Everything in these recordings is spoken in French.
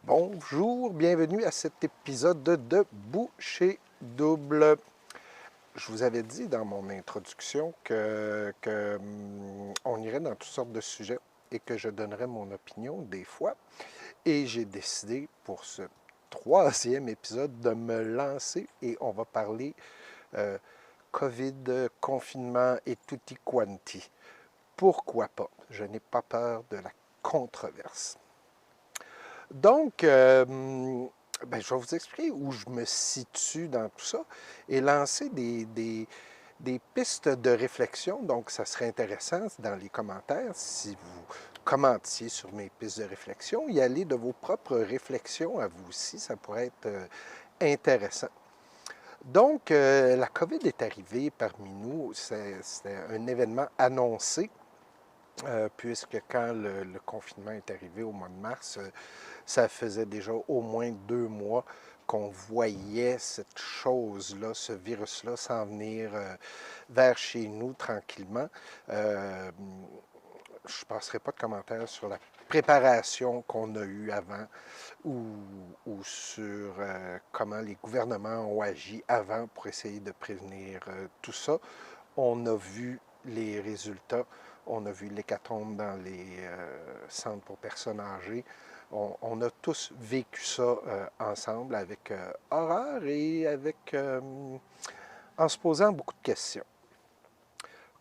Bonjour, bienvenue à cet épisode de Bouchée Double. Je vous avais dit dans mon introduction on irait dans toutes sortes de sujets et que je donnerais mon opinion des fois. Et j'ai décidé pour ce troisième épisode de me lancer et on va parler euh, COVID, confinement et tutti quanti. Pourquoi pas? Je n'ai pas peur de la controverse. Donc, je vais vous expliquer où je me situe dans tout ça et lancer des pistes de réflexion. Donc, ça serait intéressant dans les commentaires, si vous commentiez sur mes pistes de réflexion, y aller de vos propres réflexions à vous aussi, ça pourrait être intéressant. Donc, la COVID est arrivée parmi nous, c'était un événement annoncé, puisque quand le confinement est arrivé au mois de mars, ça faisait déjà au moins 2 mois qu'on voyait cette chose-là, ce virus-là, s'en venir vers chez nous tranquillement. Euh, je ne passerai pas de commentaires sur la préparation qu'on a eue avant ou, ou sur comment les gouvernements ont agi avant pour essayer de prévenir tout ça. On a vu les résultats, on a vu l'hécatombe dans les centres pour personnes âgées. On a tous vécu ça ensemble avec horreur et en se posant beaucoup de questions.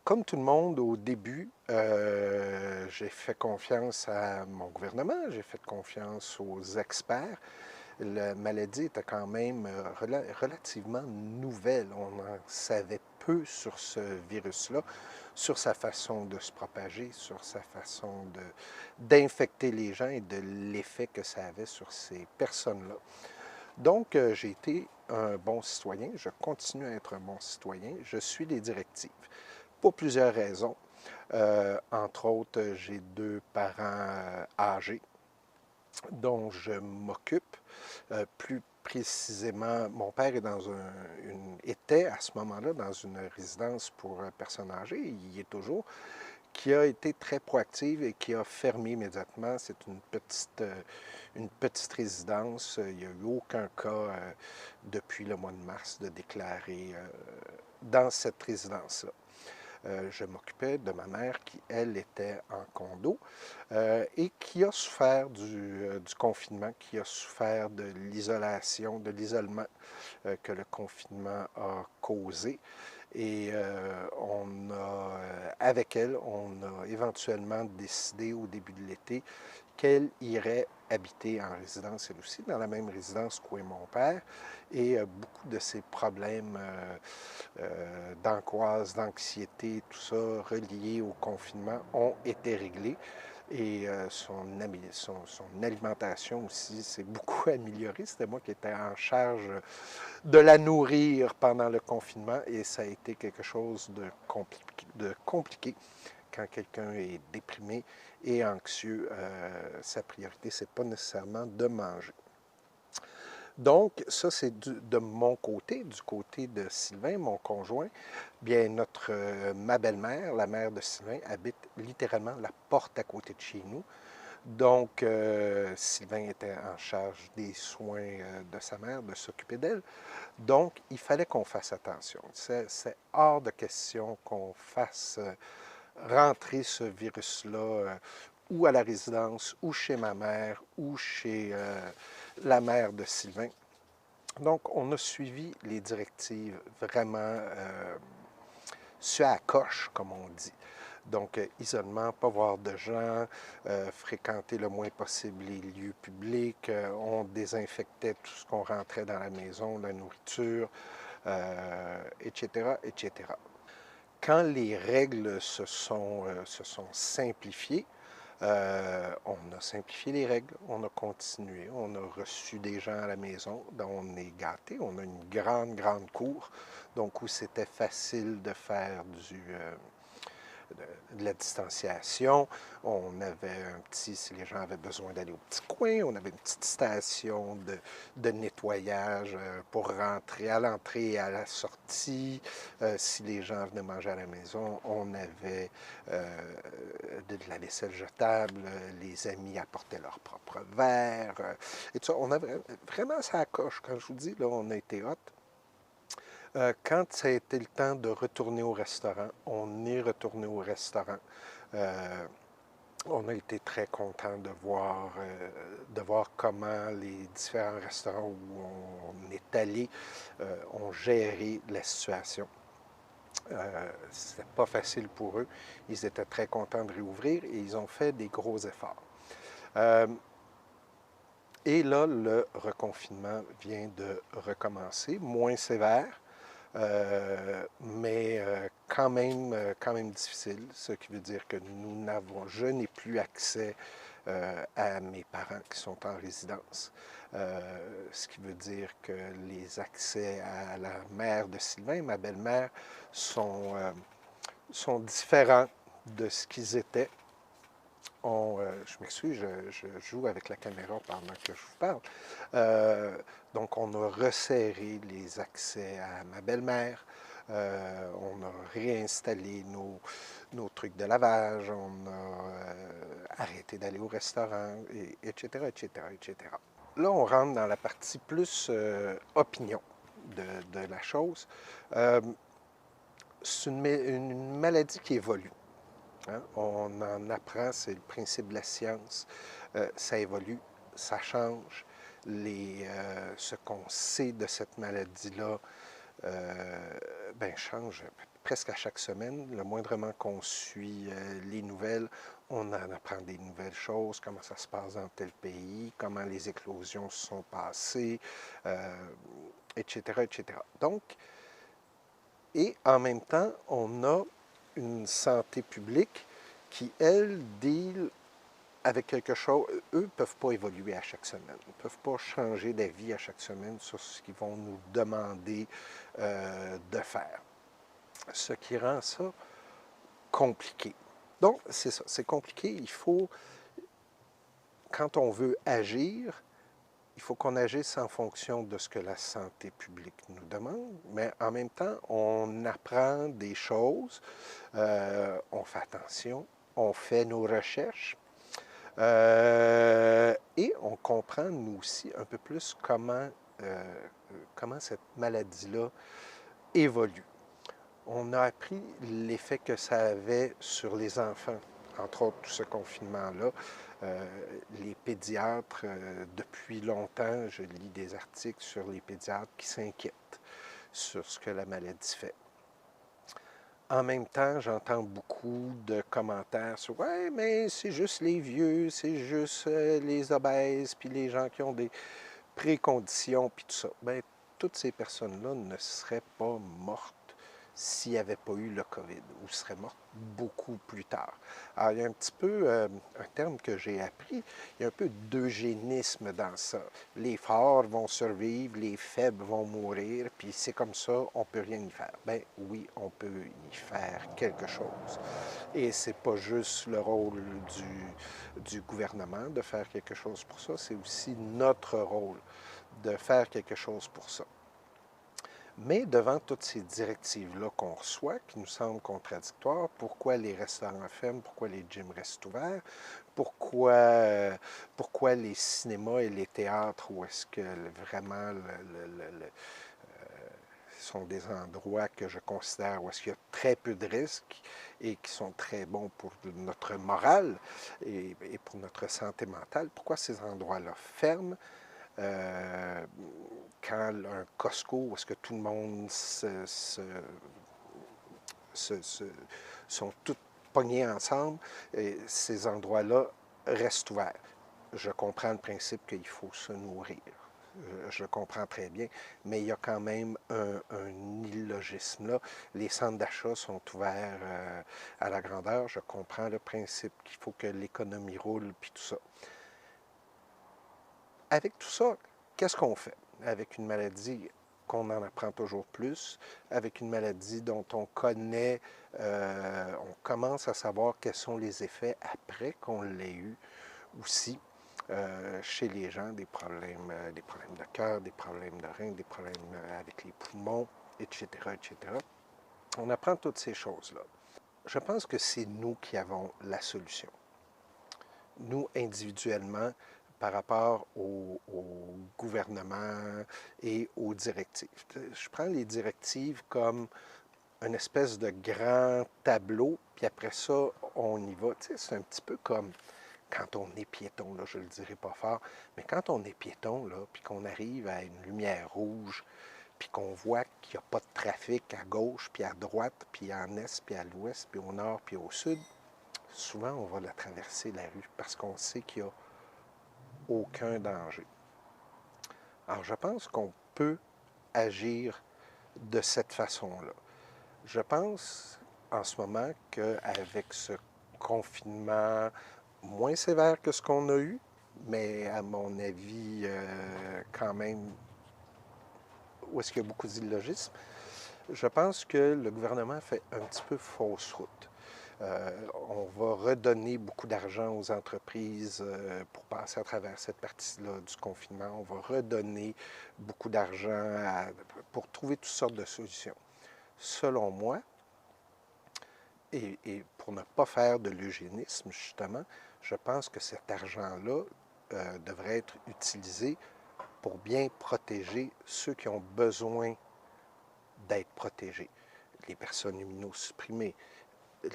Comme tout le monde, au début, j'ai fait confiance à mon gouvernement, j'ai fait confiance aux experts. La maladie était quand même relativement nouvelle. On en savait peu sur ce virus-là, sur sa façon de se propager, sur sa façon d'infecter les gens et de l'effet que ça avait sur ces personnes-là. Donc, j'ai été un bon citoyen, je continue à être un bon citoyen, je suis les directives pour plusieurs raisons. Entre autres, j'ai 2 parents âgés dont je m'occupe. Plus précisément, mon père est était à ce moment-là dans une résidence pour personnes âgées, il y est toujours, qui a été très proactive et qui a fermé immédiatement. C'est une petite résidence. Il n'y a eu aucun cas depuis le mois de mars de déclaré dans cette résidence-là. Je m'occupais de ma mère qui, elle, était en condo et qui a souffert du confinement, qui a souffert de l'isolation, de l'isolement que le confinement a causé. Et avec elle, on a éventuellement décidé au début de l'été qu'elle irait habiter en résidence, elle aussi, dans la même résidence qu'où est mon père. Et beaucoup de ses problèmes d'angoisse, d'anxiété, tout ça, reliés au confinement, ont été réglés. Et son alimentation aussi s'est beaucoup améliorée. C'était moi qui étais en charge de la nourrir pendant le confinement et ça a été quelque chose de compliqué. Quand quelqu'un est déprimé et anxieux, sa priorité, c'est pas nécessairement de manger. Donc, ça, c'est de mon côté, du côté de Sylvain, mon conjoint. Bien, ma belle-mère, la mère de Sylvain, habite littéralement la porte à côté de chez nous. Donc, Sylvain était en charge des soins de sa mère, de s'occuper d'elle. Donc, il fallait qu'on fasse attention. C'est hors de question qu'on fasse rentrer ce virus-là ou à la résidence, ou chez ma mère, ou chez la mère de Sylvain. Donc, on a suivi les directives vraiment sur à la coche, comme on dit. Donc, isolement, pas voir de gens, fréquenter le moins possible les lieux publics. On désinfectait tout ce qu'on rentrait dans la maison, la nourriture, etc., etc. Quand les règles se sont simplifiées, on a simplifié les règles, on a continué, on a reçu des gens à la maison, donc on est gâtés, on a une grande, grande cour, donc où c'était facile de faire de la distanciation. On avait un petit, si les gens avaient besoin d'aller au petit coin, on avait une petite station de nettoyage pour rentrer à l'entrée et à la sortie. Si les gens venaient manger à la maison, on avait de la vaisselle jetable. Les amis apportaient leur propre verre. Et tout ça, on avait vraiment ça à coche. Quand je vous dis, là, on a été hot. Quand ça a été le temps de retourner au restaurant, on est retourné au restaurant. Euh, on a été très content de voir comment les différents restaurants où on est allé ont géré la situation. C'était pas facile pour eux. Ils étaient très contents de réouvrir et ils ont fait des gros efforts. Euh, et là, le reconfinement vient de recommencer, moins sévère. Mais quand même difficile, ce qui veut dire que je n'ai plus accès à mes parents qui sont en résidence. Ce qui veut dire que les accès à la mère de Sylvain, ma belle-mère, sont différents de ce qu'ils étaient. Je m'excuse, je joue avec la caméra pendant que je vous parle. Donc, on a resserré les accès à ma belle-mère. On a réinstallé nos trucs de lavage. On a arrêté d'aller au restaurant, etc., etc., etc. Là, on rentre dans la partie plus opinion de la chose. C'est une maladie qui évolue. Hein? On en apprend, c'est le principe de la science. Ça évolue, ça change. Ce qu'on sait de cette maladie-là change presque à chaque semaine. Le moindrement qu'on suit les nouvelles, on en apprend des nouvelles choses, comment ça se passe dans tel pays, comment les éclosions se sont passées, etc., etc. Donc, et en même temps, on a une santé publique qui, elle, deal avec quelque chose. Eux ne peuvent pas évoluer à chaque semaine. Ils ne peuvent pas changer d'avis à chaque semaine sur ce qu'ils vont nous demander de faire. Ce qui rend ça compliqué. Donc, c'est ça, c'est compliqué. Il faut, quand on veut agir, il faut qu'on agisse en fonction de ce que la santé publique nous demande, mais en même temps, on apprend des choses, on fait attention, on fait nos recherches, et on comprend, nous aussi, un peu plus comment cette maladie-là évolue. On a appris l'effet que ça avait sur les enfants, entre autres, tout ce confinement-là. Les pédiatres, depuis longtemps, je lis des articles sur les pédiatres qui s'inquiètent sur ce que la maladie fait. En même temps, j'entends beaucoup de commentaires sur ouais, mais c'est juste les vieux, c'est juste les obèses, puis les gens qui ont des préconditions, puis tout ça. Bien, toutes ces personnes-là ne seraient pas mortes s'il n'y avait pas eu le COVID, ou seraient mortes beaucoup plus tard. Alors, il y a un petit peu un terme que j'ai appris, il y a un peu d'eugénisme dans ça. Les forts vont survivre, les faibles vont mourir, puis c'est comme ça, on ne peut rien y faire. Ben oui, on peut y faire quelque chose. Et c'est pas juste le rôle du gouvernement de faire quelque chose pour ça, c'est aussi notre rôle de faire quelque chose pour ça. Mais devant toutes ces directives-là qu'on reçoit, qui nous semblent contradictoires, pourquoi les restaurants ferment, pourquoi les gyms restent ouverts, pourquoi les cinémas et les théâtres, où est-ce que vraiment sont des endroits que je considère où est-ce qu'il y a très peu de risques et qui sont très bons pour notre morale et pour notre santé mentale, pourquoi ces endroits-là ferment? Quand un Costco, où est-ce que tout le monde sont tous pognés ensemble, et ces endroits-là restent ouverts. Je comprends le principe qu'il faut se nourrir. Je comprends très bien, mais il y a quand même un illogisme là. Les centres d'achat sont ouverts à la grandeur. Je comprends le principe qu'il faut que l'économie roule, puis tout ça. Avec tout ça, qu'est-ce qu'on fait avec une maladie qu'on en apprend toujours plus, avec une maladie dont on connaît, on commence à savoir quels sont les effets après qu'on l'ait eu aussi. Chez les gens, des problèmes de cœur, des problèmes de reins, des problèmes avec les poumons, etc., etc. On apprend toutes ces choses-là. Je pense que c'est nous qui avons la solution. Nous, individuellement, par rapport au gouvernement et aux directives. Je prends les directives comme une espèce de grand tableau, puis après ça, on y va. Tu sais, c'est un petit peu comme quand on est piéton, là, je ne le dirai pas fort, mais quand on est piéton, là, puis qu'on arrive à une lumière rouge, puis qu'on voit qu'il n'y a pas de trafic à gauche, puis à droite, puis en est, puis à l'ouest, puis au nord, puis au sud, souvent on va la traverser, la rue, parce qu'on sait qu'il n'y a aucun danger. Alors, je pense qu'on peut agir de cette façon-là. Je pense en ce moment qu'avec ce confinement moins sévère que ce qu'on a eu, mais à mon avis, quand même, où est-ce qu'il y a beaucoup d'illogisme, je pense que le gouvernement fait un petit peu fausse route. On va redonner beaucoup d'argent aux entreprises pour passer à travers cette partie-là du confinement. On va redonner beaucoup d'argent pour trouver toutes sortes de solutions. Selon moi, et pour ne pas faire de l'eugénisme, justement, je pense que cet argent-là devrait être utilisé pour bien protéger ceux qui ont besoin d'être protégés. Les personnes immunosupprimées,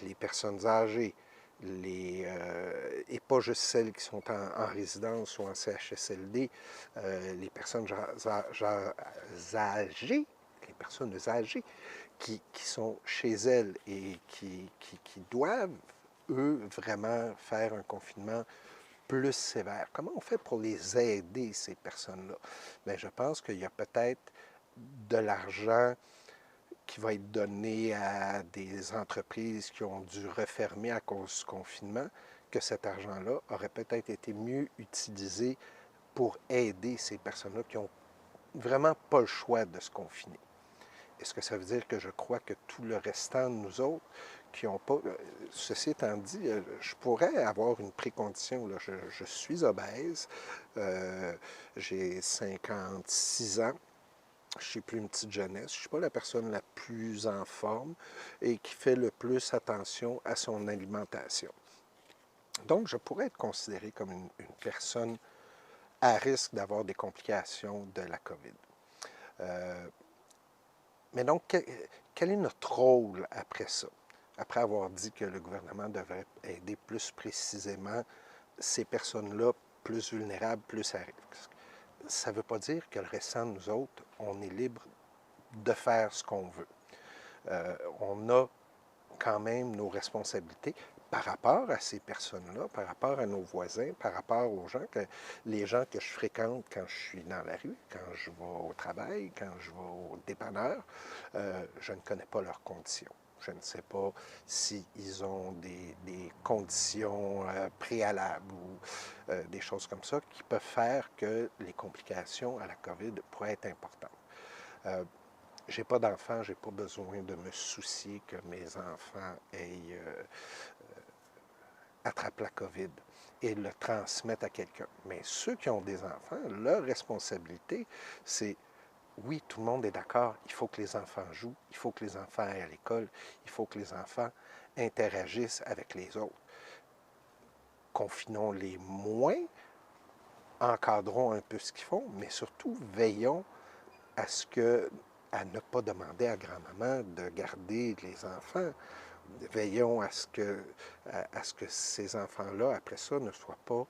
les personnes âgées, et pas juste celles qui sont en résidence ou en CHSLD, les personnes âgées, les personnes âgées qui sont chez elles et qui doivent, eux, vraiment faire un confinement plus sévère. Comment on fait pour les aider, ces personnes-là? Bien, je pense qu'il y a peut-être de l'argent qui va être donné à des entreprises qui ont dû refermer à cause du confinement, que cet argent-là aurait peut-être été mieux utilisé pour aider ces personnes-là qui n'ont vraiment pas le choix de se confiner. Est-ce que ça veut dire que je crois que tout le restant de nous autres qui n'ont pas... Ceci étant dit, je pourrais avoir une précondition. Là. Je suis obèse, j'ai 56 ans, je ne suis plus une petite jeunesse, je ne suis pas la personne la plus en forme et qui fait le plus attention à son alimentation. Donc, je pourrais être considéré comme une personne à risque d'avoir des complications de la COVID. Mais donc, quel est notre rôle après ça? Après avoir dit que le gouvernement devrait aider plus précisément ces personnes-là plus vulnérables, plus à risque. Ça ne veut pas dire que le restant de nous autres, on est libre de faire ce qu'on veut. On a quand même nos responsabilités par rapport à ces personnes-là, par rapport à nos voisins, par rapport aux gens, les gens que je fréquente quand je suis dans la rue, quand je vais au travail, quand je vais au dépanneur, je ne connais pas leurs conditions. Je ne sais pas s'ils ont des conditions préalables ou des choses comme ça qui peuvent faire que les complications à la COVID pourraient être importantes. Je n'ai pas d'enfants, je n'ai pas besoin de me soucier que mes enfants attrapent la COVID et le transmettent à quelqu'un. Mais ceux qui ont des enfants, leur responsabilité, c'est, oui, tout le monde est d'accord, il faut que les enfants jouent, il faut que les enfants aillent à l'école, il faut que les enfants interagissent avec les autres. Confinons-les moins, encadrons un peu ce qu'ils font, mais surtout veillons à ne pas demander à grand-maman de garder les enfants. Veillons à ce que ces enfants-là, après ça, ne soient pas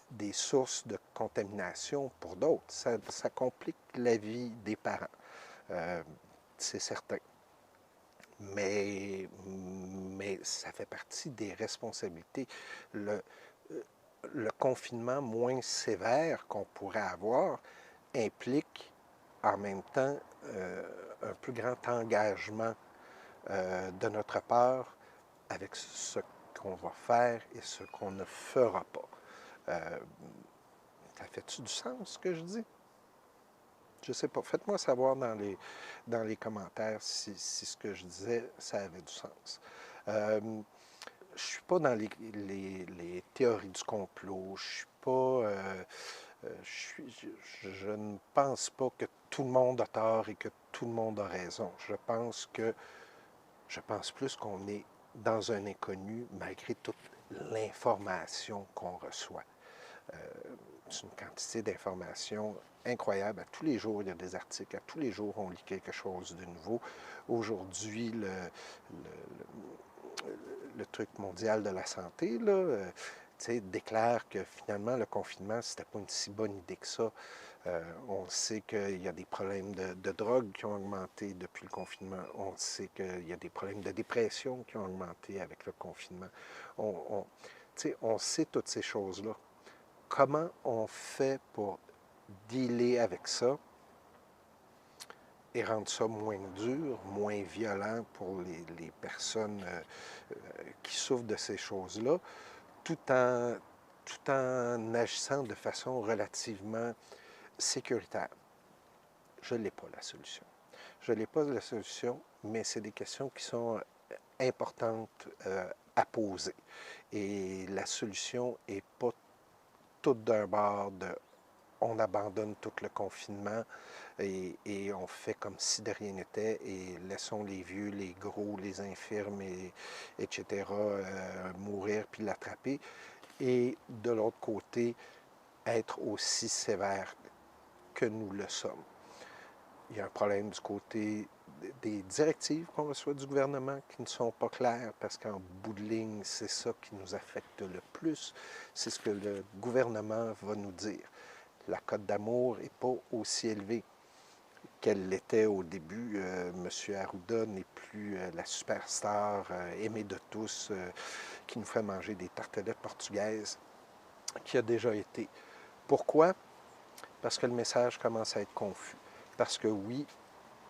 des sources de contamination pour d'autres. Ça complique la vie des parents, c'est certain. Mais ça fait partie des responsabilités. Le confinement moins sévère qu'on pourrait avoir implique en même temps un plus grand engagement de notre part avec ce qu'on va faire et ce qu'on ne fera pas. Ça fait-tu du sens, ce que je dis? Je ne sais pas. Faites-moi savoir dans les commentaires si ce que je disais, ça avait du sens. Je ne suis pas dans les théories du complot. Je suis pas. Je ne pense pas que tout le monde a tort et que tout le monde a raison. Je pense plus qu'on est dans un inconnu malgré toute l'information qu'on reçoit. C'est une quantité d'informations incroyable. À tous les jours, il y a des articles. À tous les jours, on lit quelque chose de nouveau. Aujourd'hui, le truc mondial de la santé là, déclare que finalement, le confinement, c'était pas une si bonne idée que ça. On sait qu'il y a des problèmes de drogue qui ont augmenté depuis le confinement. On sait qu'il y a des problèmes de dépression qui ont augmenté avec le confinement. On, on sait toutes ces choses-là. Comment on fait pour dealer avec ça et rendre ça moins dur, moins violent pour les personnes qui souffrent de ces choses-là, tout en agissant de façon relativement sécuritaire? Je n'ai pas la solution. Je n'ai pas la solution, mais c'est des questions qui sont importantes à poser. Et la solution n'est pas toute d'un bord de on abandonne tout le confinement et on fait comme si de rien n'était et laissons les vieux, les gros, les infirmes, etc., mourir puis l'attraper. Et de l'autre côté, être aussi sévère que nous le sommes. Il y a un problème du côté des directives qu'on reçoit du gouvernement qui ne sont pas claires parce qu'en bout de ligne, c'est ça qui nous affecte le plus. C'est ce que le gouvernement va nous dire. La cote d'amour n'est pas aussi élevée qu'elle l'était au début. M. Arruda n'est plus la superstar aimée de tous qui nous fait manger des tartelettes portugaises qui a déjà été. Pourquoi? Parce que le message commence à être confus. Parce que oui,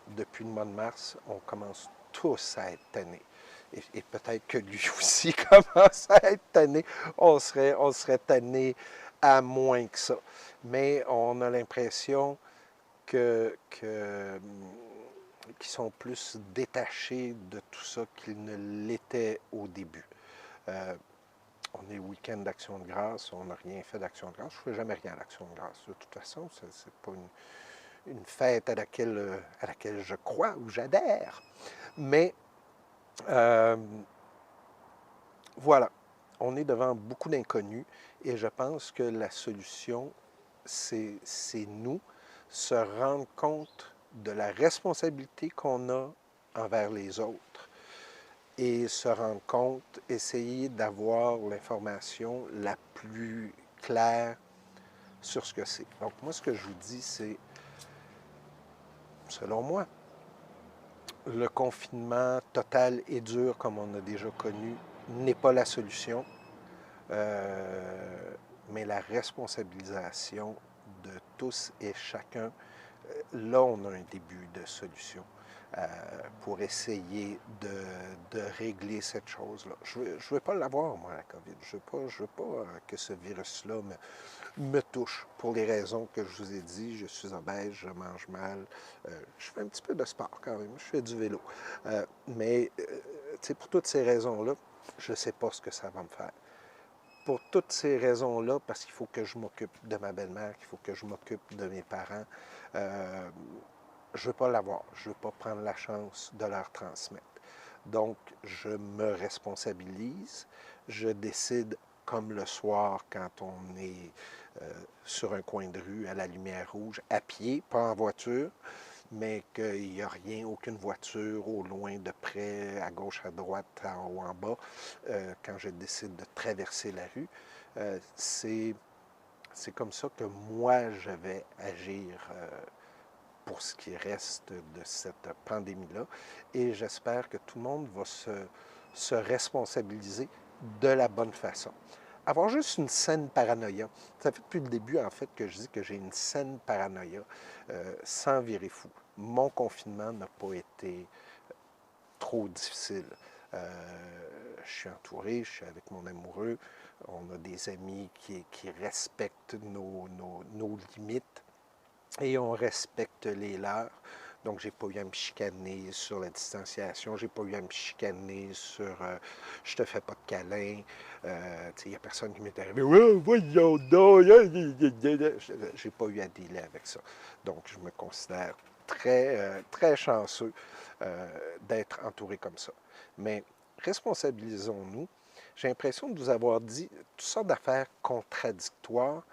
depuis le mois de mars, on commence tous à être tannés. Et peut-être que lui aussi commence à être tanné. On serait tanné à moins que ça. Mais on a l'impression qu'ils sont plus détachés de tout ça qu'ils ne l'étaient au début. On est week-end d'Action de grâce, on n'a rien fait d'Action de grâce. Je ne fais jamais rien d'Action de grâce. De toute façon, ce n'est pas une fête à laquelle je crois ou j'adhère. Mais voilà, on est devant beaucoup d'inconnus et je pense que la solution, c'est nous se rendre compte de la responsabilité qu'on a envers les autres et se rendre compte, essayer d'avoir l'information la plus claire sur ce que c'est. Donc moi, ce que je vous dis, c'est, selon moi, le confinement total et dur, comme on a déjà connu, n'est pas la solution, mais la responsabilisation de tous et chacun, là, on a un début de solution pour essayer de régler cette chose-là. Je ne veux pas l'avoir, moi, la COVID. Je ne veux pas que ce virus-là me touche pour les raisons que je vous ai dit. Je suis obèse, je mange mal. Je fais un petit peu de sport quand même. Je fais du vélo. Mais pour toutes ces raisons-là, je ne sais pas ce que ça va me faire. Pour toutes ces raisons-là, parce qu'il faut que je m'occupe de ma belle-mère, qu'il faut que je m'occupe de mes parents, je ne veux pas l'avoir. Je ne veux pas prendre la chance de leur transmettre. Donc, je me responsabilise. Je décide, comme le soir, quand on est sur un coin de rue, à la lumière rouge, à pied, pas en voiture, mais qu'il n'y a rien, aucune voiture au loin, de près, à gauche, à droite, en haut, en bas, quand je décide de traverser la rue. C'est comme ça que moi, je vais agir pour ce qui reste de cette pandémie-là. Et j'espère que tout le monde va se responsabiliser de la bonne façon. Avoir juste une saine paranoïa. Ça fait depuis le début, en fait, que je dis que j'ai une saine paranoïa sans virer fou. Mon confinement n'a pas été trop difficile. Je suis entouré, je suis avec mon amoureux, on a des amis qui respectent nos limites. et on respecte les leurs. Donc, j'ai pas eu à me chicaner sur la distanciation, j'ai pas eu à me chicaner sur je te fais pas de câlin. Il n'y a personne qui m'est arrivé. Ouais, voyons donc, j'ai pas eu à dealer avec ça. Donc, je me considère très chanceux d'être entouré comme ça. Mais responsabilisons-nous. J'ai l'impression de vous avoir dit toutes sortes d'affaires contradictoires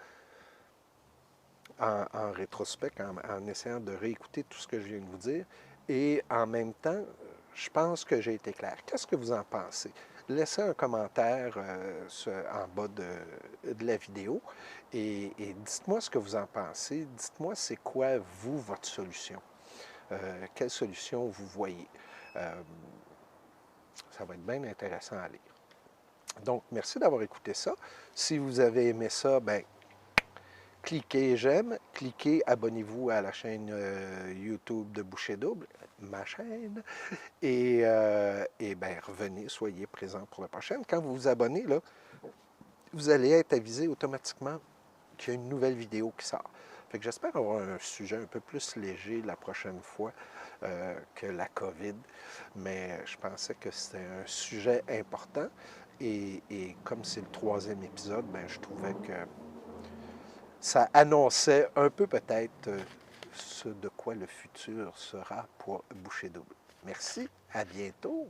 en rétrospect, en essayant de réécouter tout ce que je viens de vous dire. Et en même temps, je pense que j'ai été clair. Qu'est-ce que vous en pensez? Laissez un commentaire en bas de la vidéo et dites-moi ce que vous en pensez. Dites-moi c'est quoi, vous, votre solution. Quelle solution vous voyez? Euh, Ça va être bien intéressant à lire. Donc, merci d'avoir écouté ça. Si vous avez aimé ça, ben, cliquez j'aime, cliquez abonnez-vous à la chaîne YouTube de Boucher Double, ma chaîne, et ben, revenez, soyez présents pour la prochaine. Quand vous vous abonnez, là, vous allez être avisé automatiquement qu'il y a une nouvelle vidéo qui sort. Fait que j'espère avoir un sujet un peu plus léger la prochaine fois que la COVID, mais je pensais que c'était un sujet important. Et comme c'est le troisième épisode, ben, je trouvais que ça annonçait un peu peut-être ce de quoi le futur sera pour Boucher Double. Merci, à bientôt.